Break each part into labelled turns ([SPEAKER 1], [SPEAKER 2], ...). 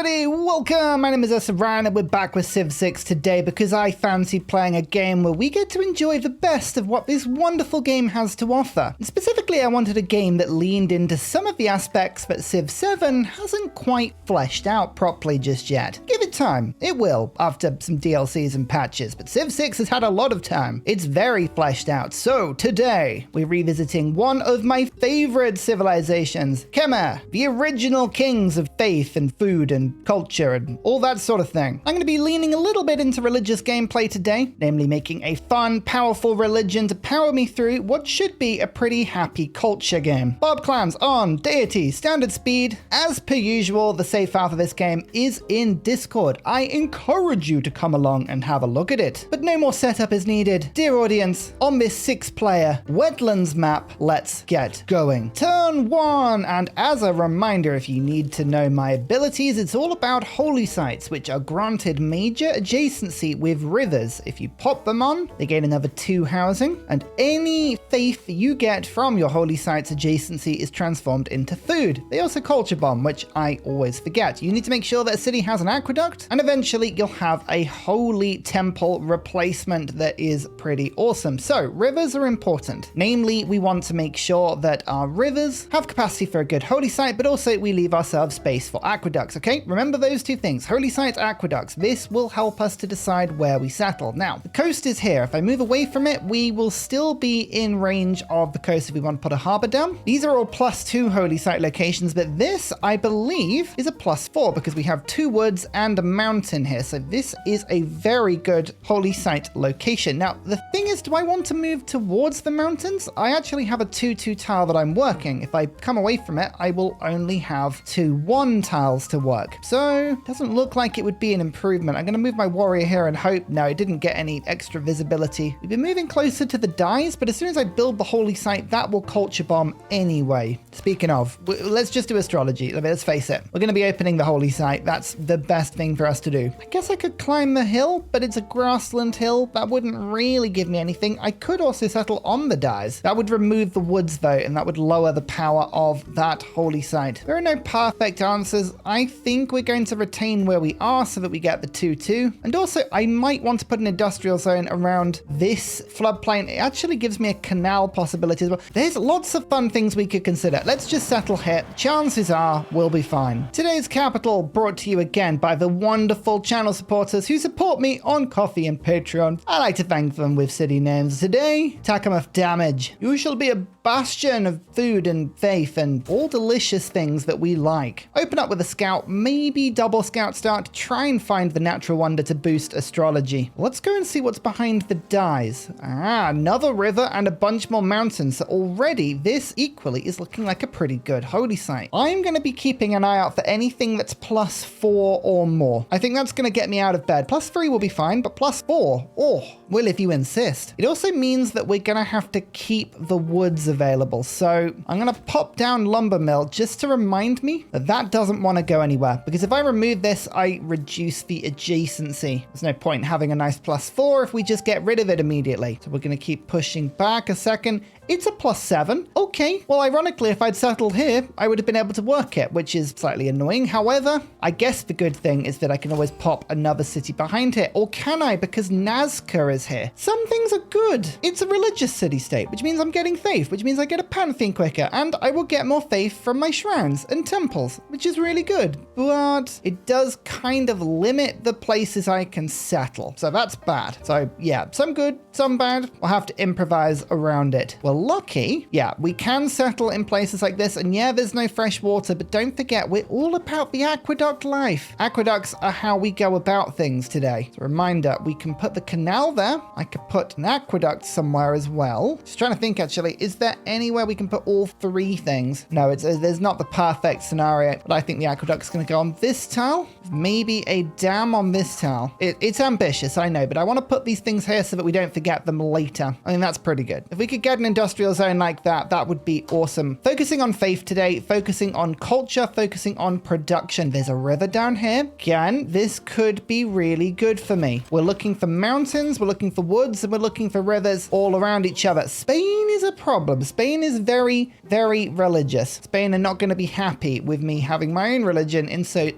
[SPEAKER 1] everybody, welcome! My name is HUZZAH and we're back with Civ 6 today because I fancy playing a game where we get to enjoy the best of what this wonderful game has to offer. And specifically, I wanted a game that leaned into some of the aspects that Civ 7 hasn't quite fleshed out properly just yet. Give it time. It will, after some DLCs and patches, but Civ 6 has had a lot of time. It's very fleshed out. So today, we're revisiting one of my favorite civilizations, Khmer, the original kings of faith and food and culture and all that sort of thing. I'm going to be leaning a little bit into religious gameplay today, namely making a fun, powerful religion to power me through what should be a pretty happy culture game. Bob clans on, Deity, standard speed. As per usual, the save file for this game is in Discord. I encourage you to come along and have a look at it. But no more setup is needed. Dear audience, on this 6-player wetlands map, let's get going. Turn 1, and as a reminder, if you need to know my abilities, it's all about holy sites, which are granted major adjacency with rivers. If you pop them on, they gain another 2 housing, and any faith you get from your holy sites adjacency is transformed into food. They also culture bomb, which I always forget. You need to make sure that a city has an aqueduct, and eventually you'll have a holy temple replacement that is pretty awesome. So rivers are important. Namely, we want to make sure that our rivers have capacity for a good holy site, but also we leave ourselves space for aqueducts, okay? Remember those 2 things, holy sites, aqueducts. This will help us to decide where we settle. Now, the coast is here. If I move away from it, we will still be in range of the coast if we want to put a harbor down. These are all +2 holy site locations, but this, I believe, is a +4 because we have 2 woods and a mountain here. So this is a very good holy site location. Now, the thing is, do I want to move towards the mountains? I actually have a 2-2 tile that I'm working. If I come away from it, I will only have 2-1 tiles to work. So doesn't look like it would be an improvement. I'm going to move my warrior here and hope. No, it didn't get any extra visibility. We've been moving closer to the dyes, but as soon as I build the holy site, that will culture bomb anyway. Speaking of, let's just do astrology. Let's face it. We're going to be opening the holy site. That's the best thing for us to do. I guess I could climb the hill, but it's a grassland hill. That wouldn't really give me anything. I could also settle on the dyes. That would remove the woods though, and that would lower the power of that holy site. There are no perfect answers. I think we're going to retain where we are so that we get the 2-2. And also, I might want to put an industrial zone around this floodplain. It actually gives me a canal possibility as well. There's lots of fun things we could consider. Let's just settle here. Chances are we'll be fine. Today's capital brought to you again by the wonderful channel supporters who support me on Coffee and Patreon. I like to thank them with city names. Today, Takamath Damage. You shall be a bastion of food and faith and all delicious things that we like. Open up with a scout, maybe double scout start to try and find the natural wonder to boost astrology. Let's go and see what's behind the dyes. Another river and a bunch more mountains. So already this equally is looking like a pretty good holy site. I'm going to be keeping an eye out for anything that's +4 or more. I think that's going to get me out of bed. +3 will be fine, but +4, well, if you insist. It also means that we're going to have to keep the woods available. So I'm going to pop down lumber mill just to remind me that that doesn't want to go anywhere, because if I remove this, I reduce the adjacency. There's no point having a nice +4 if we just get rid of it immediately. So we're going to keep pushing back a second. It's a +7. Okay. Well, ironically, if I'd settled here, I would have been able to work it, which is slightly annoying. However, I guess the good thing is that I can always pop another city behind here. Or can I? Because Nazca is here. Some things are good. It's a religious city-state, which means I'm getting faith, which means I get a pantheon quicker, and I will get more faith from my shrines and temples, which is really good. But it does kind of limit the places I can settle. So that's bad. So yeah, some good, some bad. We'll have to improvise around it. Well, lucky, yeah, we can settle in places like this, and yeah, there's no fresh water, but don't forget, we're all about the aqueduct life. Aqueducts are how we go about things today. So reminder, we can put the canal there. I could put an aqueduct somewhere as well. Just trying to think, actually, is there anywhere we can put all 3 things? No, there's not the perfect scenario, but I think the aqueduct's going to go on this tile. Maybe a dam on this tile. It's ambitious, I know, but I want to put these things here so that we don't forget them later. I mean, that's pretty good. If we could get an industrial zone like that, that would be awesome. Focusing on faith today, focusing on culture, focusing on production. There's a river down here. Again, this could be really good for me. We're looking for mountains, we're looking for woods, and we're looking for rivers all around each other. Spain is a problem. Spain is very, very religious. Spain are not going to be happy with me having my own religion in so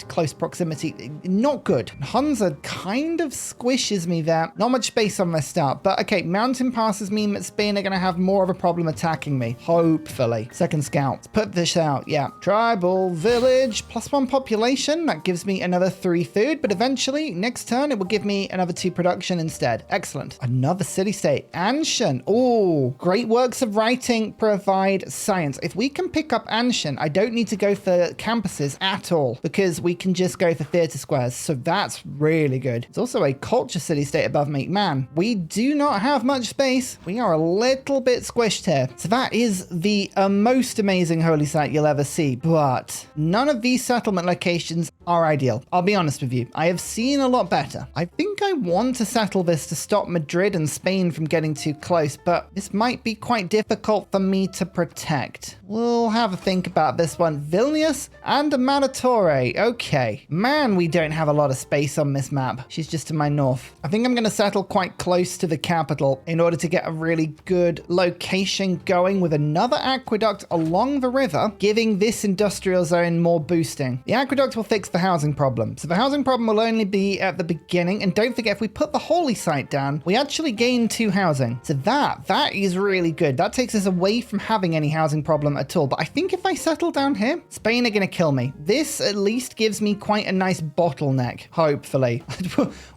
[SPEAKER 1] close proximity. Not good. HUZZAH kind of squishes me there. Not much space on my start, but okay, mountain passes mean that Spain are going to have more of a problem attacking me. Hopefully. Second scout. Let's put this out. Yeah. Tribal village, +1 population. That gives me another 3 food, but eventually next turn it will give me another 2 production instead. Excellent. Another city-state. Anshan. Oh, great works of writing provide science. If we can pick up Anshan, I don't need to go for campuses at all because we can just go for theater squares. So that's really good. It's also a culture city-state above me. Man, we do not have much space. We are a little bit squished here. So that is the most amazing holy site you'll ever see, but none of these settlement locations are ideal. I'll be honest with you. I have seen a lot better. I think I want to settle this to stop Madrid and Spain from getting too close, but this might be quite difficult for me to protect. We'll have a think about this one. Vilnius and Manatore. Okay. Man, we don't have a lot of space on this map. She's just to my north. I think I'm going to settle quite close to the capital in order to get a really good location going with another aqueduct along the river, giving this industrial zone more boosting. The aqueduct will fix the housing problem. So the housing problem will only be at the beginning. And don't forget, if we put the holy site down, we actually gain 2 housing. So that is really good. That takes us away from having any housing problem at all. But I think if I settle down here, Spain are going to kill me. This at least gives me quite a nice bottleneck, hopefully.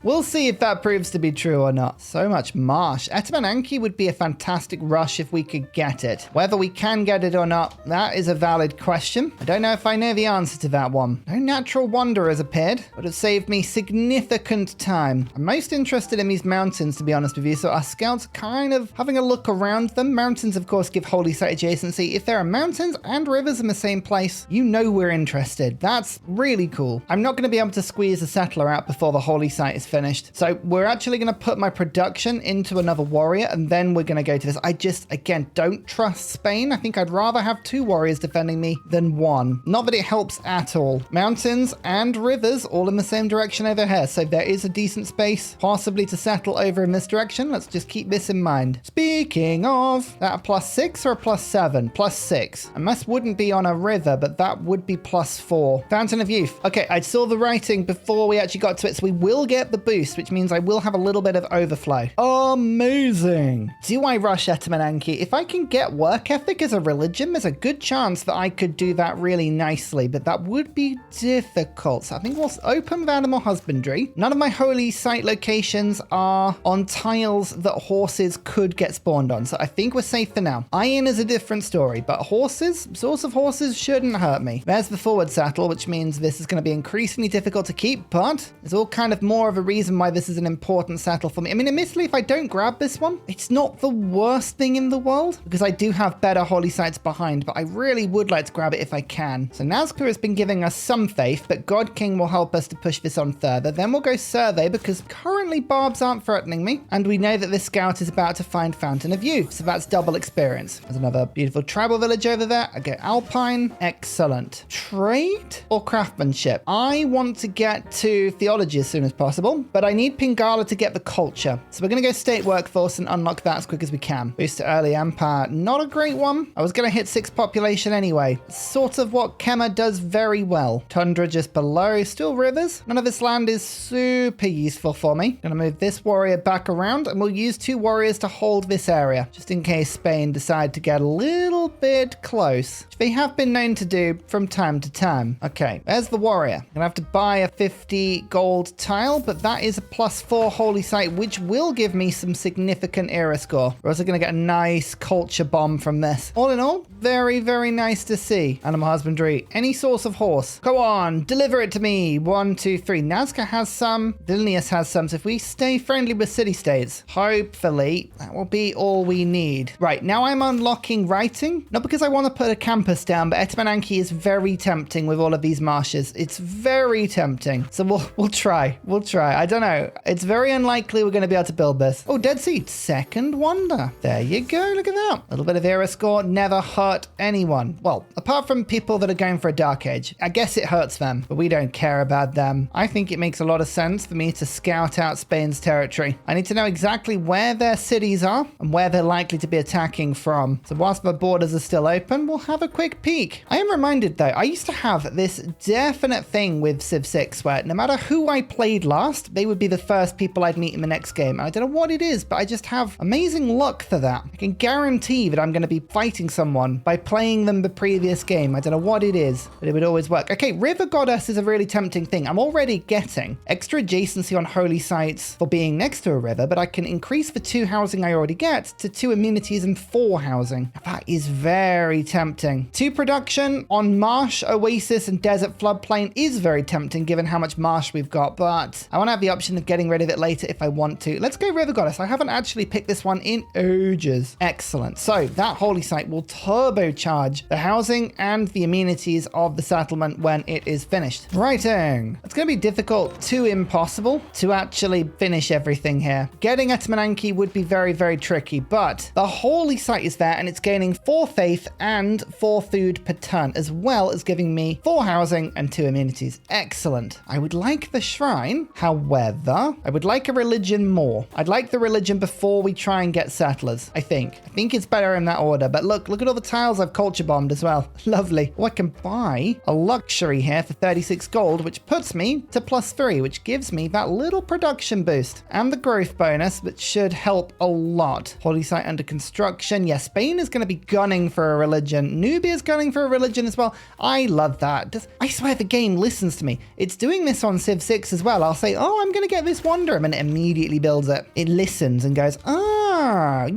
[SPEAKER 1] We'll see if that proves to be true or not. So much marsh. Etamananki would be a fantastic rush if we could get it. Whether we can get it or not, that is a valid question. I don't know if I know the answer to that one. No natural wonder has appeared. Would have saved me significant time. I'm most interested in these mountains, to be honest with you, so our scouts are kind of having a look around them. Mountains, of course, give holy site adjacency. If there are mountains and rivers in the same place, you know we're interested. That's really cool. I'm not going to be able to squeeze a settler out before the holy site is finished, so we're actually going to put my production into another warrior, and then we're going to go to this. I just, again, don't trust Spain. I think I'd rather have 2 warriors defending me than 1. Not that it helps at all. Mountains and rivers all in the same direction over here, so there is a decent space possibly to settle over in this direction. Let's just keep this in mind. Speaking of, that a +6 or a +7? +6. And this wouldn't be on a river, but that would be +4. Fountain of Youth. Okay, I saw the writing before we actually got to it, so we will get the boost, which means I will have a little bit of overflow. Amazing. Do I rush Etamananki? If I can get work ethic as a religion, there's a good chance that I could do that really nicely, but that would be difficult. So I think we'll open with animal husbandry. None of my holy site locations are on tiles that horses could get spawned on, so I think we're safe for now. Iron is a different story, but horses, source of horses shouldn't hurt me. There's the forward saddle, which means this is going to be increasingly difficult to keep, but it's all kind of more of a reason why this is an important saddle for me. I mean, admittedly, if I don't grab this one, it's not the worst thing in the world because I do have better holy sites behind, but I really would like to grab it if I can. So Nazca has been giving us some faith, but God King will help us to push this on further. Then we'll go survey because currently barbs aren't threatening me, and we know that this scout is about to find Fountain of Youth, so that's double experience. There's another beautiful tribal village over there. I go Alpine. Excellent. Trade or craftsmanship? I want to get to theology as soon as possible, but I need Pingala to get the culture. So we're going to go state workforce and unlock that as quick as we can. Boost to early empire. Not a great one. I was going to hit 6 population anyway. Sort of what Khmer does very well. Tundra just below. Still rivers. None of this land is super useful for me. Going to move this warrior back around, and we'll use 2 warriors to hold this area, just in case Spain decide to get a little bit close, which they have been known to do from time to time. Okay, there's the warrior. Gonna have to buy a 50 gold tile, but that is a +4 holy site, which will give me some significant era score. We're also gonna get a nice culture bomb from this. All in all, very, very nice to see. Animal husbandry. Any source of horse. Go on, deliver it to me. 1, 2, 3. Nazca has some. Vilnius has some. So if we stay friendly with city-states, hopefully that will be all we need. Right, now I'm unlocking writing. Not because I want to put a campus down, but Etamananki is very tempting with all of these marshes. It's very tempting. So we'll try. We'll try. I don't know. It's very unlikely we're going to be able to build this. Oh, Dead Sea. Second wonder. There you go. Look at that. A little bit of era score. Never hurt hurt anyone. Well, apart from people that are going for a dark age. I guess it hurts them, but we don't care about them. I think it makes a lot of sense for me to scout out Spain's territory. I need to know exactly where their cities are and where they're likely to be attacking from. So whilst the borders are still open, we'll have a quick peek. I am reminded though, I used to have this definite thing with Civ 6 where no matter who I played last, they would be the first people I'd meet in the next game. I don't know what it is, but I just have amazing luck for that. I can guarantee that I'm going to be fighting someone by playing them the previous game. I don't know what it is, but it would always work. Okay, River Goddess is a really tempting thing. I'm already getting extra adjacency on holy sites for being next to a river, but I can increase the 2 housing I already get to 2 amenities and 4 housing. That is very tempting. 2 production on marsh, oasis, and desert floodplain is very tempting given how much marsh we've got, but I want to have the option of getting rid of it later if I want to. Let's go River Goddess. I haven't actually picked this one in ages. Excellent. So that holy site will turbocharge the housing and the amenities of the settlement when it is finished. Writing. It's going to be difficult to impossible to actually finish everything here. Getting Etmananki would be very, very tricky, but the holy site is there and it's gaining 4 faith and 4 food per turn, as well as giving me 4 housing and 2 amenities. Excellent. I would like the shrine. However, I would like a religion more. I'd like the religion before we try and get settlers, I think. I think it's better in that order, but look at all the tiles I've culture bombed as well. Lovely. Oh, I can buy a luxury here for 36 gold, which puts me to +3, which gives me that little production boost and the growth bonus, which should help a lot. Holy site under construction. Yeah, Spain is going to be gunning for a religion. Nubia's gunning for a religion as well. I love that. I swear the game listens to me. It's doing this on Civ 6 as well. I'll say, oh, I'm going to get this wonder, and it immediately builds it. It listens and goes,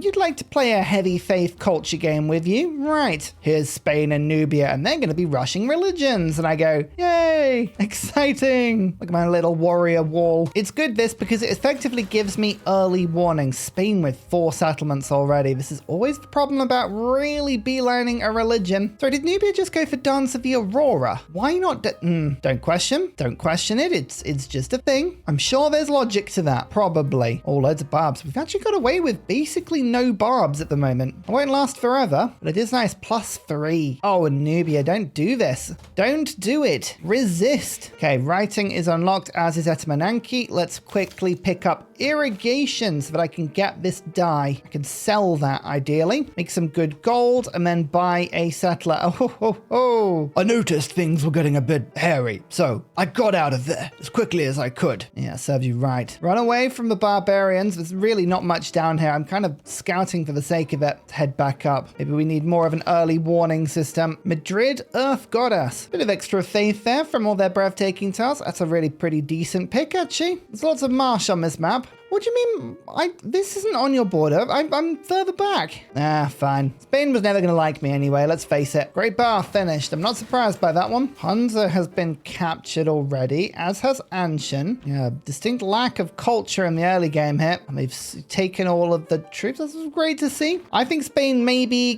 [SPEAKER 1] you'd like to play a heavy faith culture game with you? Right. Here's Spain and Nubia, and they're going to be rushing religions. And I go, yay, exciting. Look at my little warrior wall. It's good this because it effectively gives me early warning. Spain with 4 settlements already. This is always the problem about really beelining a religion. Sorry, did Nubia just go for Dance of the Aurora? Why not? Don't question it. It's just a thing. I'm sure there's logic to that. Probably. Oh, loads of barbs. We've actually got away with basically no barbs at the moment. It won't last forever, but it is nice. +3. Oh, Nubia, don't do this. Don't do it. Resist. Okay, writing is unlocked, as is Etmananki. Let's quickly pick up irrigation so that I can get this dye. I can sell that ideally, make some good gold, and then buy a settler. Oh. I noticed things were getting a bit hairy, so I got out of there as quickly as I could. Yeah, serves you right. Run away from the barbarians. There's really not much down here. I'm kind of scouting for the sake of it. Head back up. Maybe we need more of an early warning system. Madrid, Earth Goddess. Bit of extra faith there from all their breathtaking tiles. That's a really pretty decent pick, actually. There's lots of marsh on this map. What do you mean? This isn't on your border. I'm further back. Fine. Spain was never going to like me anyway, let's face it. Great Bath finished. I'm not surprised by that one. HUZZAH has been captured already, as has Anshan. Yeah, distinct lack of culture in the early game here. And they've taken all of the troops. That's great to see. I think Spain may be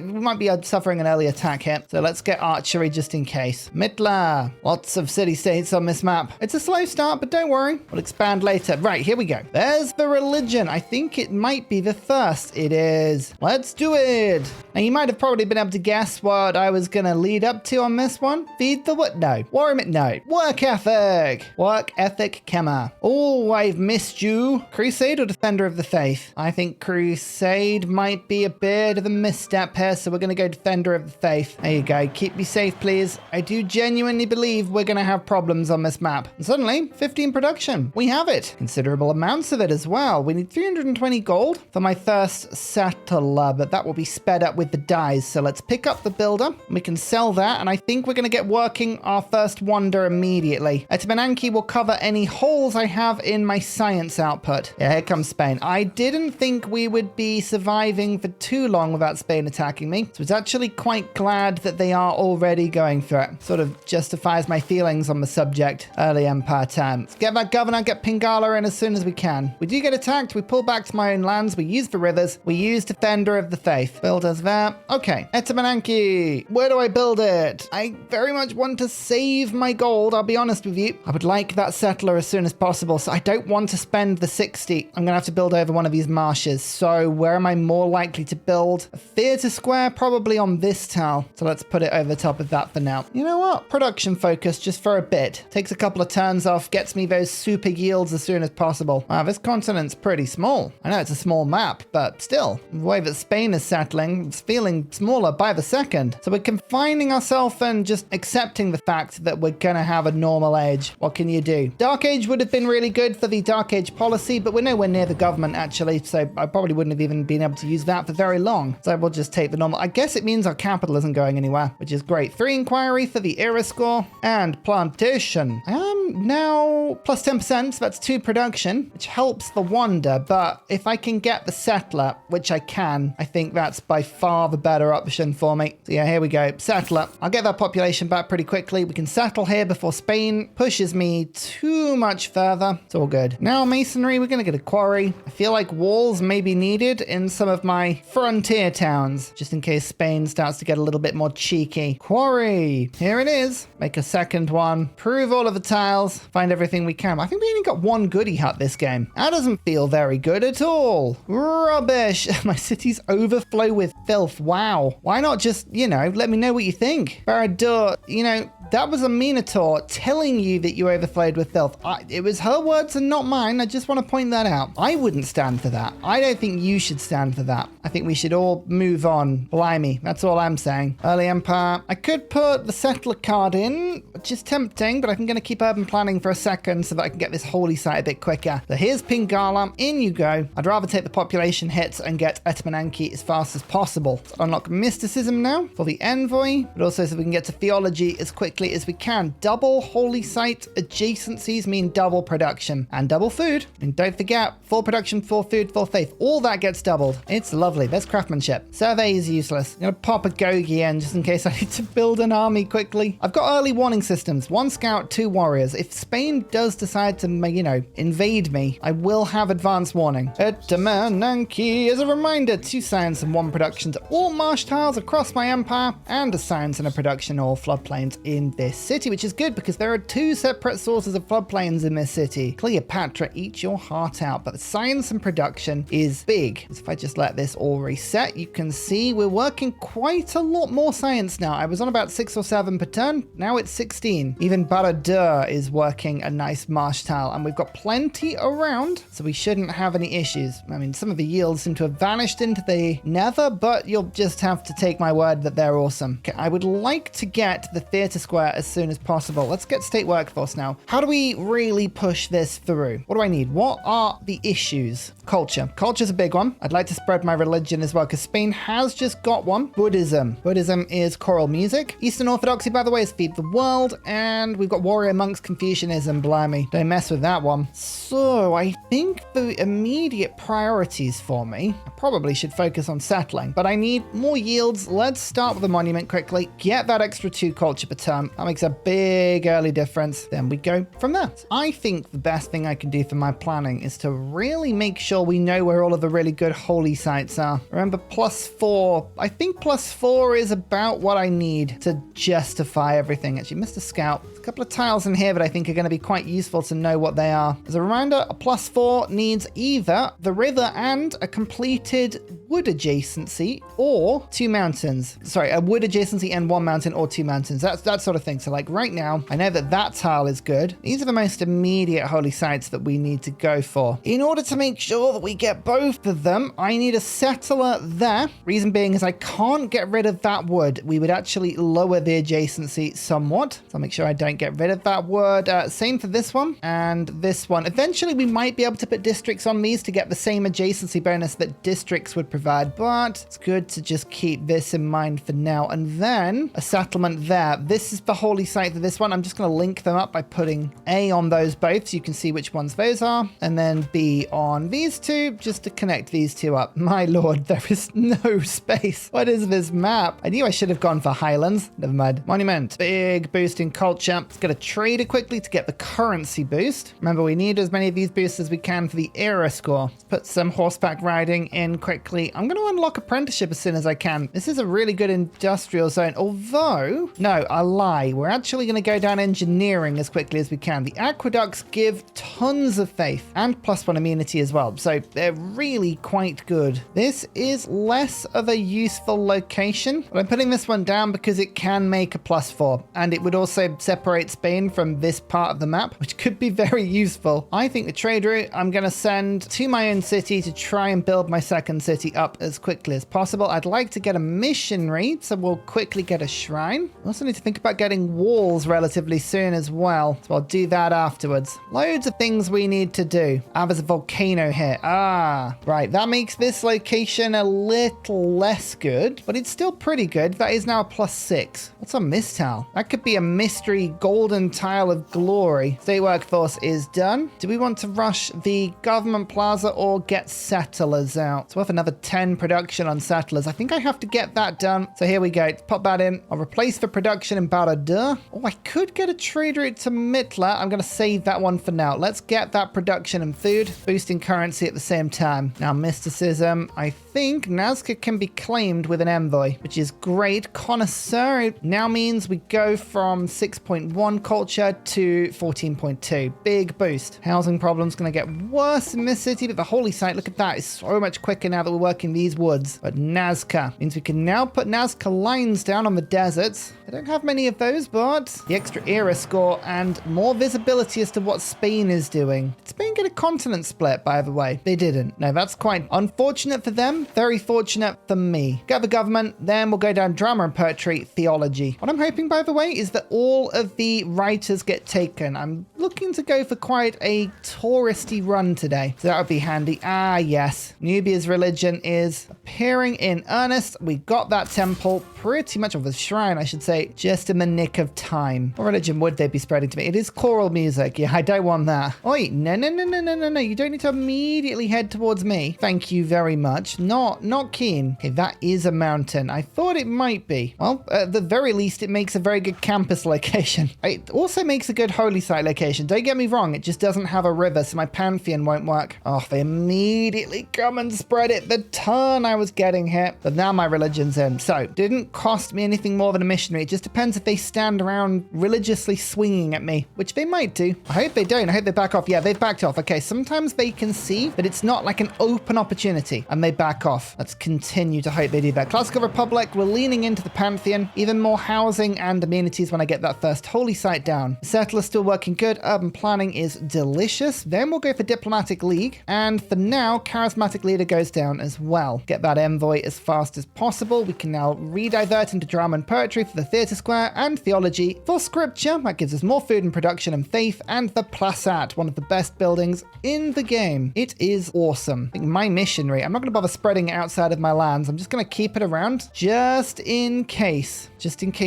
[SPEAKER 1] might be suffering an early attack here. So let's get archery just in case. Mitla. Lots of city-states on this map. It's a slow start, but don't worry. We'll expand later. Right, here we go. There's the religion. I think it might be the first. It is. Let's do it. Now, you might have probably been able to guess what I was going to lead up to on this one. Feed the what? No. Warm it? No. Work ethic. Work ethic, Khmer. Oh, I've missed you. Crusade or Defender of the Faith? I think Crusade might be a bit of a misstep here, so we're going to go Defender of the Faith. There you go. Keep me safe, please. I do genuinely believe we're going to have problems on this map. And suddenly, 15 production. We have it. Considerable amounts of it as well. We need 320 gold for my first settler, but that will be sped up with the dyes. So let's pick up the builder. We can sell that, and I think we're going to get working our first wonder immediately. Etmananki will cover any holes I have in my science output. Yeah, here comes Spain. I didn't think we would be surviving for too long without Spain attacking me, so it's actually quite glad that they are already going for it. Sort of justifies my feelings on the subject. Early Empire time. Let's get that governor, get Pingala in as soon as we can. can. We do get attacked, we pull back to my own lands, we use the rivers, we use Defender of the Faith. Build us there. Okay, Etamananki. Where do I build it? I very much want to save my gold, I'll be honest with you. I would like that settler as soon as possible, so I don't want to spend the 60. I'm gonna have to build over one of these marshes. So where am I more likely to build? A theater square, probably on this tile. So let's put it over the top of that for now. You know what? Production focus just for a bit. Takes a couple of turns off, gets me those super yields as soon as possible. Wow, this continent's pretty small. I know it's a small map, but still, the way that Spain is settling, it's feeling smaller by the second. So we're confining ourselves and just accepting the fact that we're gonna have a normal age. What can you do? Dark Age would have been really good for the Dark Age policy, but we're nowhere near the government actually, so I probably wouldn't have even been able to use that for very long. So we'll just take the normal. I guess it means our capital isn't going anywhere, which is great. 3 inquiry for the era score and plantation. I am now plus 10%, so that's 2 production, which helps the wonder, but if I can get the settler, which I can, I think that's by far the better option for me. So yeah, here we go. Settler. I'll get that population back pretty quickly. We can settle here before Spain pushes me too much further. It's all good. Now masonry, we're going to get a quarry. I feel like walls may be needed in some of my frontier towns, just in case Spain starts to get a little bit more cheeky. Quarry. Here it is. Make a second one. Prove all of the tiles. Find everything we can. I think we only got 1 goodie hut this game. That doesn't feel very good at all. Rubbish. My cities overflow with filth. Wow. Why not just, you know, let me know what you think. Baradur, you know, that was a Minotaur telling you that you overflowed with filth. It was her words and not mine. I just want to point that out. I wouldn't stand for that. I don't think you should stand for that. I think we should all move on. Blimey. That's all I'm saying. Early Empire. I could put the settler card in, which is tempting, but I'm going to keep urban planning for a second so that I can get this holy site a bit quicker. So here's Pingala. In you go. I'd rather take the population hits and get Etamananki as fast as possible. So unlock mysticism now for the envoy, but also so we can get to theology as quickly as we can. Double holy site adjacencies mean double production and double food. And don't forget, 4 production, 4 food, 4 faith. All that gets doubled. It's lovely. There's craftsmanship. Survey is useless. I'm gonna pop a Gogi in just in case I need to build an army quickly. I've got early warning systems. 1 scout, 2 warriors. If Spain does decide to, you know, invade me, I will have advance warning. Etamananki. As a reminder, 2 science and 1 production to all marsh tiles across my empire, and a science and a production all floodplains in this city, which is good because there are 2 separate sources of floodplains in this city. Cleopatra, eat your heart out, but the science and production is big. So if I just let this all reset, you can see we're working quite a lot more science now. I was on about 6 or 7 per turn. Now it's 16. Even Baradur is working a nice marsh tile, and we've got plenty around, so we shouldn't have any issues. I mean, some of the yields seem to have vanished into the nether, but you'll just have to take my word that they're awesome. Okay, I would like to get the theater square as soon as possible. Let's get state workforce now. How do we really push this through? What do I need? What are the issues? Culture. Culture's a big one. I'd like to spread my religion as well, because Spain has just got one. Buddhism. Buddhism is choral music. Eastern Orthodoxy, by the way, is feed the world. And we've got warrior monks Confucianism. Blimey. Don't mess with that one. So I think the immediate priorities for me, I probably should focus on settling, but I need more yields. Let's start with the monument quickly. Get that extra 2 culture per turn. That makes a big early difference. Then we go from there. I think the best thing I can do for my planning is to really make sure we know where all of the really good holy sites are. Remember, +4. I think +4 is about what I need to justify everything. Actually, Mr. Scout, there's a couple of tiles in here that I think are going to be quite useful to know what they are. As a reminder, a +4 needs either the river and a completed wood adjacency or 2 mountains. Sorry, a wood adjacency and 1 mountain or 2 mountains. That's that sort of thing. So like right now, I know that that tile is good. These are the most immediate holy sites that we need to go for. In order to make sure that we get both of them, I need a settler there. Reason being is I can't get rid of that wood. We would actually lower the adjacency somewhat. So I'll make sure I don't get rid of that wood. Same for this one and this one. Eventually, we might be able to put districts on these to get the same adjacency bonus that districts would provide, but it's good to just keep this in mind for now. And then a settlement there. This is the holy site for this one. I'm just going to link them up by putting A on those both so you can see which ones those are, and then B on these 2 just to connect these 2 up. My lord, there is no space. What is this map? I knew I should have gone for Highlands. Never mind. Monument. Big boost in culture. Let's get a trader quickly to get the currency boost. Remember, we need as many of these boosts as we can for the era score. Let's put some horseback riding in quickly. I'm going to unlock apprenticeship as soon as I can. This is a really good industrial zone, although, no, I lie. We're actually going to go down engineering as quickly as we can. The aqueducts give tons of faith and +1 immunity as well, so they're really quite good. This is less of a useful location, but I'm putting this one down because it can make a +4, and it would also separate Spain from this part of the map, which could be very useful. I think the trade route I'm going to send to my own city to try and build my second city up as quickly as possible. I'd like to get a missionary, so we'll quickly get a shrine. I also need to think about getting walls relatively soon as well, so I'll do that afterwards. Loads of things we need to do. There's a volcano here. Right, that makes this location a little less good, but it's still pretty good. That is now a +6. What's on this tile? That could be a mystery golden tile of glory. State workforce is done. Do we want to rush the government plaza or get settlers out? It's worth another 10 production on settlers. I think I have to get that done. So here we go. Let's pop that in. I'll replace the production in Baradur. Oh, I could get a trade route to Mitla. I'm going to save that one for now. Let's get that production and food, boosting currency at the same time. Now, mysticism. I think Nazca can be claimed with an envoy, which is great. Connoisseur now means we go from 6.1 culture to 14.2. Big boost. Housing problems going to get worse in this city, but the holy site, look at that, is so much quicker now that we're working these woods. But Nazca means we can now put Nazca lines down on the deserts. I don't have many of those, but the extra era score and more visibility as to what Spain is doing. Did Spain get a continent split, by the way? They didn't. No, that's quite unfortunate for them. Very fortunate for me. Get the government, then we'll go down drama and poetry, theology. What I'm hoping, by the way, is that all of the writers get taken. I'm looking to go for quite a touristy run today, so that would be handy. Yes. Nubia's religion is appearing in earnest. We got that temple pretty much, of the shrine, I should say, just in the nick of time. What religion would they be spreading to me? It is choral music. Yeah, I don't want that. Oi, no. You don't need to immediately head towards me. Thank you very much. Not keen. Okay, that is a mountain. I thought it might be. Well, at the very least, it makes a very good campus location. It also makes a good holy site location. Don't get me wrong. It just doesn't have a river, so my pantheon won't work. Oh, they immediately come and spread it the turn I was getting hit. But now my religion's in. So, didn't cost me anything more than a missionary. It just depends if they stand around religiously swinging at me, which they might do. I hope they don't. I hope they back off. Yeah, they've backed off. Okay, sometimes they can see that it's not like an open opportunity and they back off. Let's continue to hope they do that. Classical Republic, we're leaning into the Pantheon. Even more housing and amenities when I get that first holy site down. Settler's still working good. Urban planning is delicious. Then we'll go for Diplomatic League. And for now, Charismatic Leader goes down as well. Get that envoy as fast as possible. We can now redivert into drama and poetry for the theatre square and theology for scripture. That gives us more food and production and faith, and the Plasat, one of the best buildings in the game. It is awesome. I think my missionary, I'm not going to bother spreading it outside of my lands. I'm just going to keep it around just in case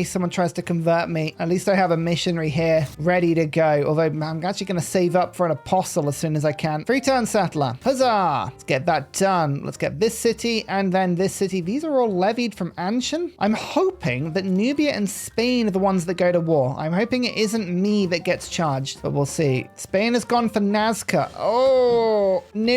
[SPEAKER 1] someone tries to convert me. At least I have a missionary here ready to go, although I'm actually going to save up for an apostle as soon as I can. 3-turn settler. Huzzah! Let's get that done. Let's get this city and then this city. These are all levied from Anshan. I'm hoping that Nubia and Spain are the ones that go to war. I'm hoping it isn't me that gets charged, but we'll see. Spain has gone for Nazca. Oh, no.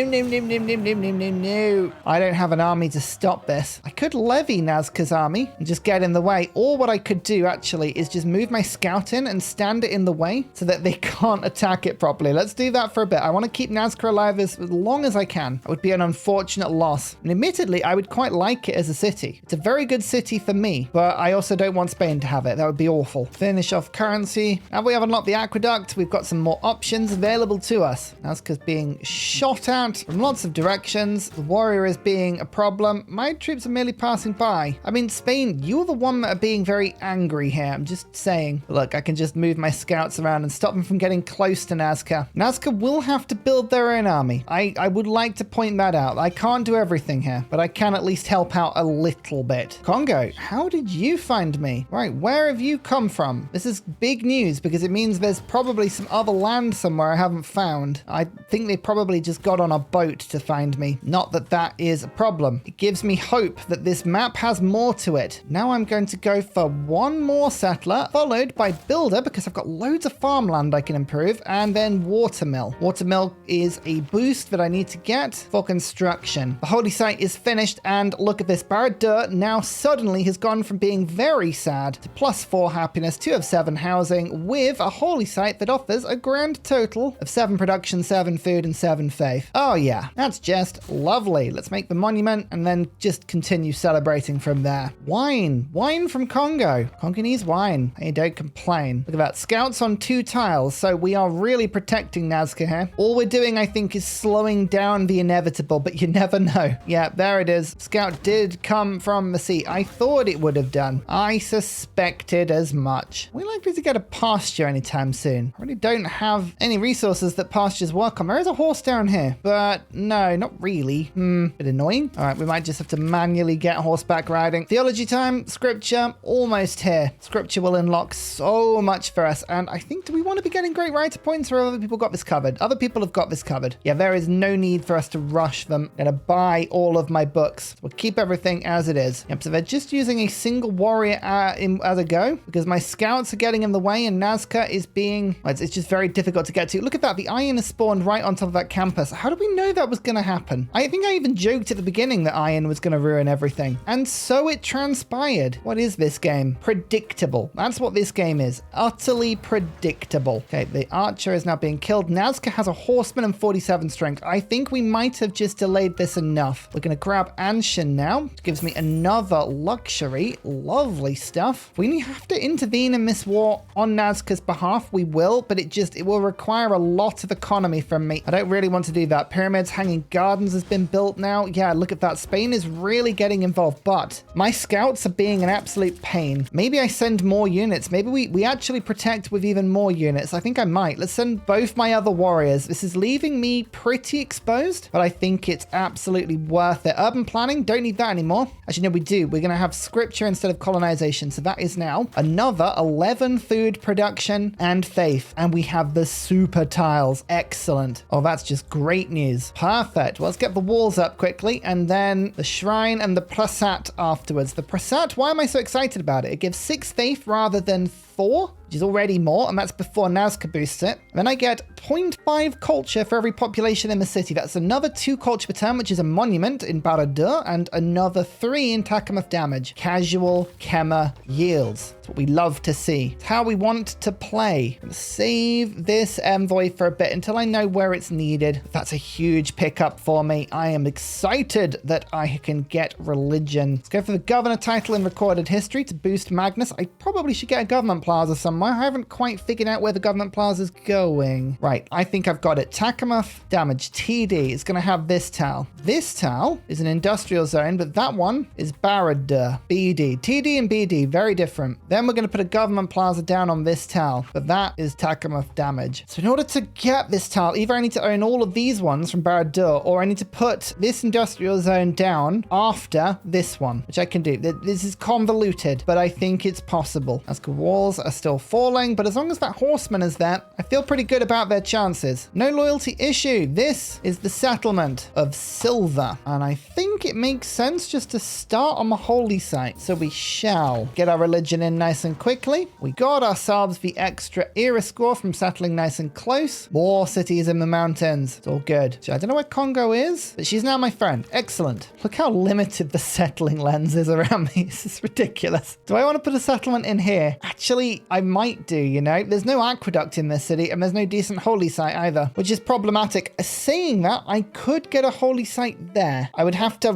[SPEAKER 1] I don't have an army to stop this. I could levy Nazca's army and just get in the way. Or what I could do actually is just move my scout in and stand it in the way so that they can't attack it properly. Let's do that for a bit. I want to keep Nazca alive as long as I can. That would be an unfortunate loss. And admittedly, I would quite like it as a city. It's a very good city for me, but I also don't want Spain to have it. That would be awful. Finish off currency. Now we have unlocked the aqueduct. We've got some more options available to us. Nazca's being shot at from lots of directions. The warrior is being a problem. My troops are merely passing by. I mean, Spain, you're the one that are being very angry here. I'm just saying. Look, I can just move my scouts around and stop them from getting close to Nazca. Nazca will have to build their own army. I would like to point that out. I can't do everything here, but I can at least help out a little bit. Congo, how did you find me? Right, where have you come from? This is big news because it means there's probably some other land somewhere I haven't found. I think they probably just got on a boat to find me. Not that that is a problem. It gives me hope that this map has more to it. Now I'm going to go for one more settler, followed by builder because I've got loads of farmland I can improve, and then watermill. Watermill is a boost that I need to get for construction. The holy site is finished, and look at this. Barad-dûr now suddenly has gone from being very sad to +4 happiness, 2 of 7 housing, with a holy site that offers a grand total of 7 production, 7 food, and 7 faith. Oh yeah, that's just lovely. Let's make the monument and then just continue celebrating from there. Wine from Congo. Congolese wine. Hey, don't complain. Look at that. Scouts on 2 tiles, so we are really protecting Nazca here. All we're doing, I think, is slowing down the inevitable, but you never know. Yeah, there it is. Scout did come from the sea. I thought it would have done. I suspected as much. We're likely to get a pasture anytime soon. I really don't have any resources that pastures work on. There is a horse down here, but no, not really. Bit annoying. All right, we might just have to manually get horseback riding. Theology time, scripture, almost here. Scripture will unlock so much for us, and I think, do we want to be getting great writer points, or have other people got this covered? Other people have got this covered. Yeah, there is no need for us to rush them. I'm gonna buy all of my books. We'll keep everything as it is. Yep, so they're just using a single warrior as a go, because my scouts are getting in the way, and Nazca is being, well, it's just very difficult to get to. Look at that, the iron is spawned right on top of that campus. How did we know that was gonna happen? I think I even joked at the beginning that iron was gonna ruin everything, and so it transpired. What is this game? Predictable. That's what this game is. Utterly predictable. Okay, the archer is now being killed. Nazca has a horseman and 47 strength. I think we might have just delayed this enough. We're going to grab Anshan now, which gives me another luxury. Lovely stuff. If we have to intervene in this war on Nazca's behalf, we will, but it will require a lot of economy from me. I don't really want to do that. Pyramids, hanging gardens has been built now. Yeah, look at that. Spain is really getting involved, but my scouts are being an absolute pain. Maybe I send more units. Maybe we actually protect with even more units. I think I might. Let's send both my other warriors. This is leaving me pretty exposed, but I think it's absolutely worth it. Urban planning, don't need that anymore. Actually, no, we do. We're going to have scripture instead of colonization. So that is now another 11 food production and faith. And we have the super tiles. Excellent. Oh, that's just great news. Perfect. Well, let's get the walls up quickly, and then the shrine and the prasat afterwards. The prasat, why am I so excited about it? It gives 6 faith rather than 4, which is already more, and that's before Nazca boosts it. And then I get 0.5 culture for every population in the city. That's another 2 culture per turn, which is a monument in Barad-dûr, and another 3 in Takamouth damage. Casual Khmer yields. It's what we love to see. It's how we want to play. I'm gonna save this envoy for a bit until I know where it's needed. That's a huge pickup for me. I am excited that I can get religion. Let's go for the governor title in recorded history to boost Magnus. I probably should get a government plaza somewhere. I haven't quite figured out where the government plaza is going. Right, I think I've got it. Takamouth damage TD is going to have this tile. This tile is an industrial zone, but that one is Barad-dûr, BD. TD and BD, very different. Then we're going to put a government plaza down on this tile, but that is Takamouth damage. So in order to get this tile, either I need to own all of these ones from Barad-dûr, or I need to put this industrial zone down after this one, which I can do. This is convoluted, but I think it's possible. As walls are still falling, but as long as that horseman is there, I feel pretty good about their chances. No loyalty issue. This is the settlement of Silver, and I think it makes sense just to start on the holy site. So we shall get our religion in nice and quickly. We got ourselves the extra era score from settling nice and close. More cities in the mountains. It's all good. So I don't know where Congo is, but she's now my friend. Excellent. Look how limited the settling lens is around me. This is ridiculous. Do I want to put a settlement in here? Actually, I might do, you know. There's no aqueduct in this city, and there's no decent holy site either, which is problematic. Saying that, I could get a holy site there. I would have to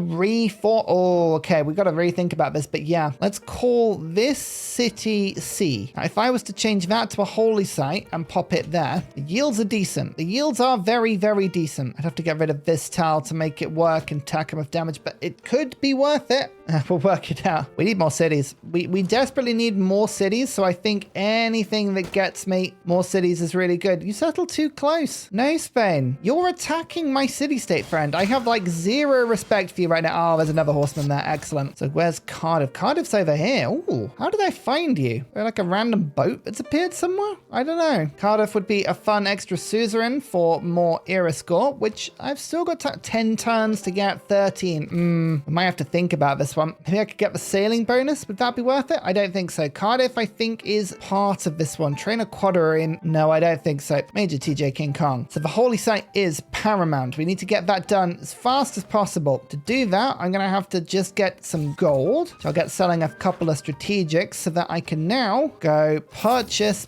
[SPEAKER 1] Oh, okay. We got to rethink about this, but yeah. Let's call this city C. Now, if I was to change that to a holy site and pop it there, the yields are decent. The yields are very, very decent. I'd have to get rid of this tile to make it work and Takamouth damage, but it could be worth it. We'll work it out. We need more cities. We desperately need more cities, so I think anything that gets me more cities is really good. You settle too close. No, Spain. You're attacking my city-state, friend. I have like zero respect for you right now. Oh, there's another horseman there. Excellent. So where's Cardiff? Cardiff's over here. Ooh, how did I find you? Like a random boat that's appeared somewhere? I don't know. Cardiff would be a fun extra suzerain for more era score, which I've still got 10 turns to get 13. I might have to think about this one. Maybe I could get the sailing bonus. Would that be worth it? I don't think so. Cardiff, I think, is part of this one. Train a quadrireme. No, I don't think so. Major TJ King Kong. So the holy site is paramount. We need to get that done as fast as possible. To do that, I'm going to have to just get some gold. So I'll get selling a couple of strategics so that I can now go purchase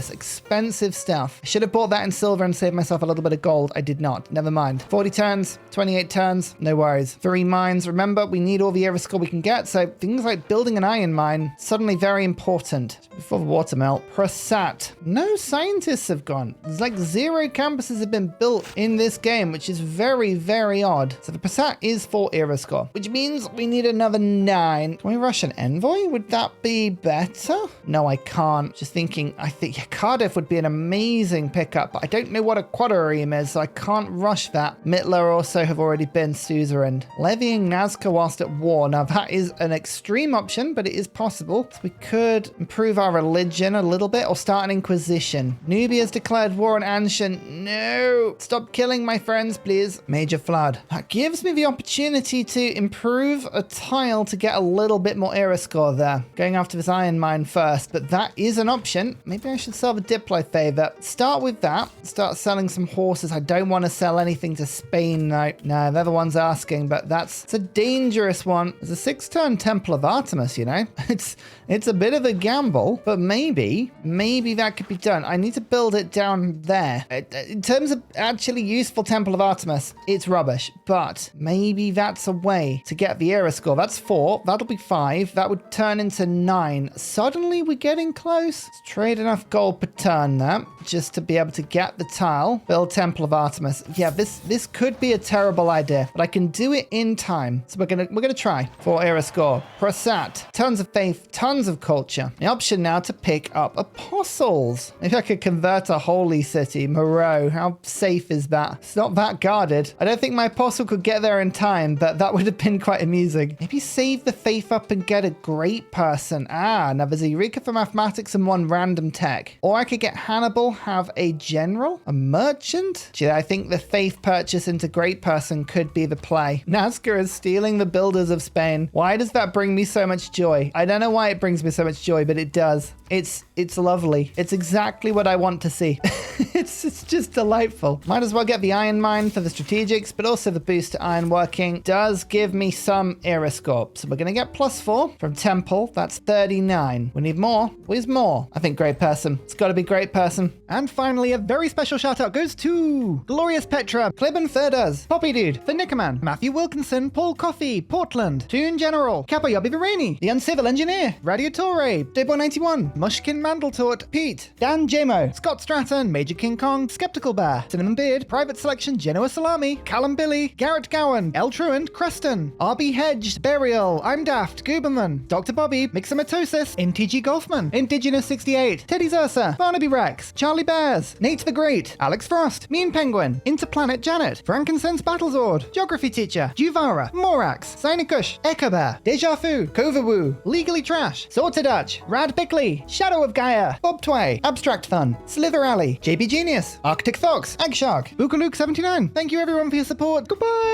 [SPEAKER 1] expensive stuff. I should have bought that in silver and saved myself a little bit of gold. I did not. Never mind. 40 turns, 28 turns, no worries. 3 mines. Remember, we need all the era score we can get, so things like building an iron mine, suddenly very important. Before the water melt. Prasat. No scientists have gone. There's like 0 campuses have been built in this game, which is very, very odd. So the Prasat is 4 era score, which means we need another 9. Can we rush an envoy? Would that be better? No, I can't. Just thinking, I think Cardiff would be an amazing pickup, but I don't know what a quadrireme is, so I can't rush that. Mittler also have already been suzerain. Levying Nazca whilst at war. Now that is an extreme option, but it is possible. So we could improve our religion a little bit or start an inquisition. Nubia's declared war on Anshan. No! Stop killing my friends, please. Major flood. That gives me the opportunity to improve a tile to get a little bit more era score there. Going after this iron mine first, but that is an option. Maybe I should sell the Diplo favor. Start with that. Start selling some horses. I don't want to sell anything to Spain though. No, they're the ones asking, but it's a dangerous one. There's a 6-turn Temple of Artemis, you know? It's a bit of a gamble, but maybe that could be done. I need to build it down there. In terms of actually useful Temple of Artemis, it's rubbish, but maybe that's a way to get the era score. That's 4. That'll be 5. That would turn into 9. Suddenly we're getting close. Let's trade enough gold per turn there just to be able to get the tile. Build Temple of Artemis. Yeah, this could be a terrible idea, but I can do it in time. So we're gonna try. 4 era score. Prasat. Tons of faith, tons of culture. The option now to pick up apostles. Maybe I could convert a holy city. Moreau. How safe is that? It's not that guarded. I don't think my apostle could get there in time, but that would have been quite amusing. Maybe save the faith up and get a great person. Now there's a Eureka for mathematics and 1 random tech. Or I could get Hannibal, have a general, a merchant. Gee, I think the faith purchase into great person could be the play. Nazca is stealing the builders of Spain. Why does that bring me so much joy? I don't know why it brings me so much joy, but it does. It's lovely. It's exactly what I want to see. It's just delightful. Might as well get the iron mine for the strategics, but also the boost to iron working does give me some era score. So we're going to get +4 from Temple. That's 39. We need more. Where's more? I think great person. It's got to be great person. And finally, a very special shout out goes to Glorious Petra, Clibben Thurders, Poppy Dude, The Nickerman, Matthew Wilkinson, Paul Coffey, Portland, Toon General, Kappa Yobby Virani, The Uncivil Engineer, Radiatore, Debo91, Mushkin Mandeltort, Pete, Dan Jamo, Scott Stratton, Major King Kong, Skeptical Bear, Cinnamon Beard, Private Selection, Genoa Salami, Callum Billy, Garrett Gowan, El Truant, Creston, RB Hedged, Burial, I'm Daft, Gooberman, Dr. Bobby, Mixomatosis, NTG Golfman, Indigenous 68, Teddy Zursa, Barnaby Rex, Charlie Bears, Nate the Great, Alex Frost, Mean Penguin, Interplanet Janet, Frankincense Battlezord, Geography Teacher, Juvara, Morax, Sinikush, Echo Bear, Deja Fu, Kovawoo, Legally Trash, Sorted Dutch, Rad Bickley, Shadow of Gaia, Bob Tway, Abstract Fun, Slither Alley, JB Genius, Arctic Fox, Eggshark, Bookaluk79. Thank you everyone for your support. Goodbye!